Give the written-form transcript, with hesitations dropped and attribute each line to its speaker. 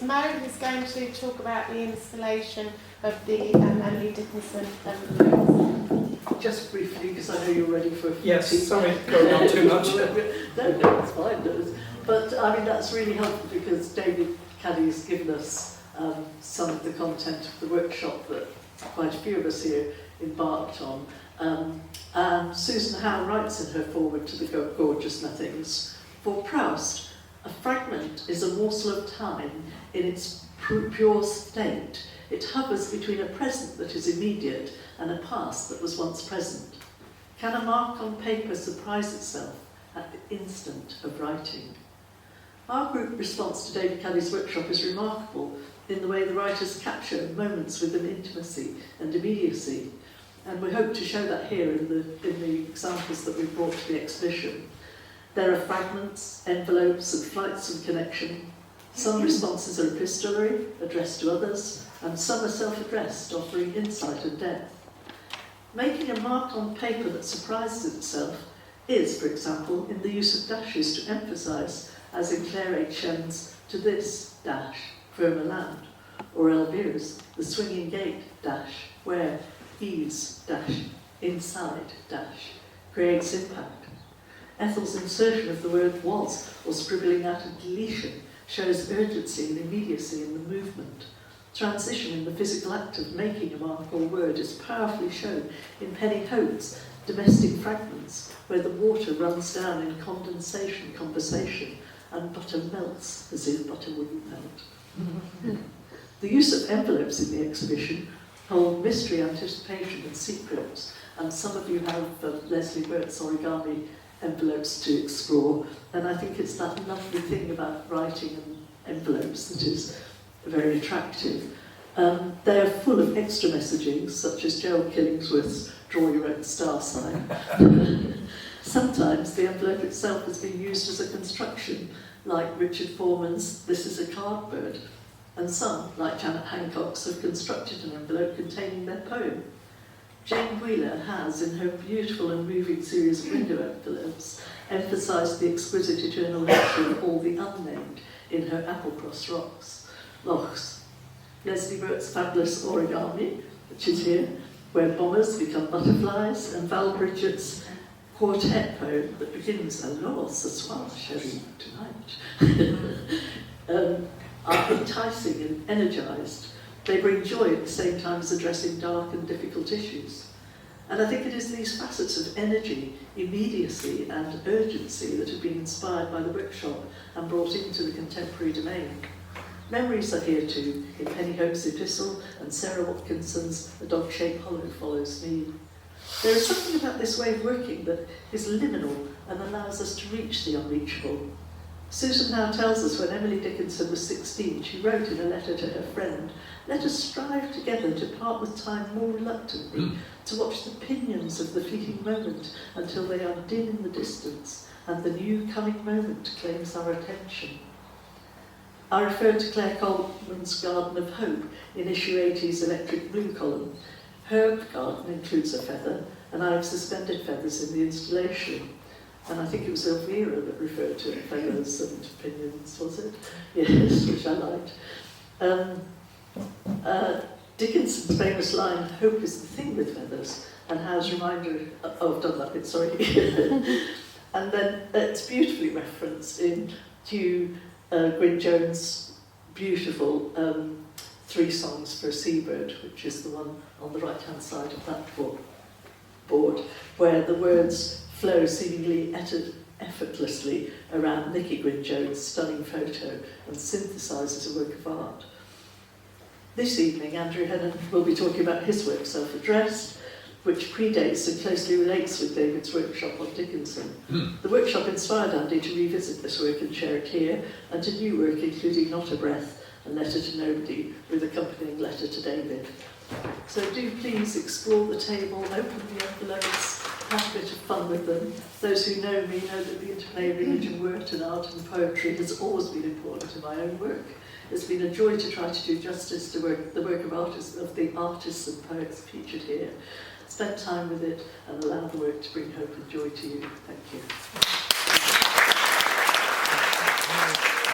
Speaker 1: it's Mo who's going to talk about the installation of the Emily Dickinson envelopes.
Speaker 2: Just briefly, because I know you're ready for...
Speaker 3: Yes, sorry, going on too much.
Speaker 2: No, it's fine. But, I mean, that's really helpful because David Caddy's given us some of the content of the workshop that quite a few of us here embarked on. And Susan Howe writes in her foreword to the Gorgeous Nothings, for Proust, a fragment is a morsel of time in its pure state. It hovers between a present that is immediate and a past that was once present. Can a mark on paper surprise itself at the instant of writing? Our group response to David Caddy's workshop is remarkable in the way the writers capture moments with an intimacy and immediacy, and we hope to show that here in the examples that we've brought to the exhibition. There are fragments, envelopes and flights of connection. Some responses are epistolary, addressed to others, and some are self-addressed, offering insight and depth. Making a mark on paper that surprises itself is, for example, in the use of dashes to emphasise, as in Claire H. Shen's To This, dash, Firmer Land, or Elvira's The Swinging Gate, dash, Where, Ease, dash, Inside, dash, creates impact. Ethel's insertion of the word was, or scribbling out a deletion, shows urgency and immediacy in the movement. Transition in the physical act of making a mark or word is powerfully shown in Penny Hope's Domestic Fragments, where the water runs down in condensation conversation and butter melts as if butter wouldn't melt. The use of envelopes in the exhibition hold mystery, anticipation and secrets, and some of you have Leslie Burt's origami envelopes to explore, and I think it's that lovely thing about writing and envelopes that is very attractive. They are full of extra messaging, such as Gerald Killingsworth's Draw Your Own Star Sign. Sometimes the envelope itself has been used as a construction, like Richard Foreman's This Is a Cardboard, and some, like Janet Hancock's, have constructed an envelope containing their poem. Jane Wheeler has, in her beautiful and moving series of window envelopes, emphasised the exquisite eternal nature of all the unnamed in her Applecross Lochs. Leslie Burt's fabulous Origami, which is here, where bombers become butterflies, and Val Bridget's quartet poem that begins Alors ce soir, chérie, tonight, are enticing and energised. They bring joy at the same time as addressing dark and difficult issues. And I think it is these facets of energy, immediacy and urgency that have been inspired by the workshop and brought into the contemporary domain. Memories are here too, in Penny Hope's epistle and Sarah Watkinson's A Dog-Shaped Hollow Follows Me. There is something about this way of working that is liminal and allows us to reach the unreachable. Susan Howe tells us when Emily Dickinson was 16, she wrote in a letter to her friend, "Let us strive together to part with time more reluctantly, to watch the pinions of the fleeting moment until they are dim in the distance and the new coming moment claims our attention." I refer to Claire Coleman's Garden of Hope in issue 80's Electric Blue column. Her garden includes a feather, and I have suspended feathers in the installation. And I think it was Elvira that referred to feathers and opinions, was it? Yes, which I liked. Dickinson's famous line, "Hope is the thing with feathers," and Howe's reminder, oh, I've done that bit, sorry. And then it's beautifully referenced in Hugh Gwyn-Jones' beautiful 3 Songs for a Seabird, which is the one on the right-hand side of that board, where the words flow seemingly effortlessly around Nicky Gwyn-Jones' stunning photo and synthesises a work of art. This evening, Andrew Hennon will be talking about his work, Self-Addressed, which predates and closely relates with David's workshop on Dickinson. The workshop inspired Andy to revisit this work and share it here, and to new work including Not a Breath, A Letter to Nobody, with accompanying letter to David. So do please explore the table, open the envelopes, have a bit of fun with them. Those who know me know that the interplay of religion, word and art and poetry has always been important to my own work. It's been a joy to try to do justice to the work of the artists and poets featured here. Spend time with it and allow the work to bring hope and joy to you. Thank you.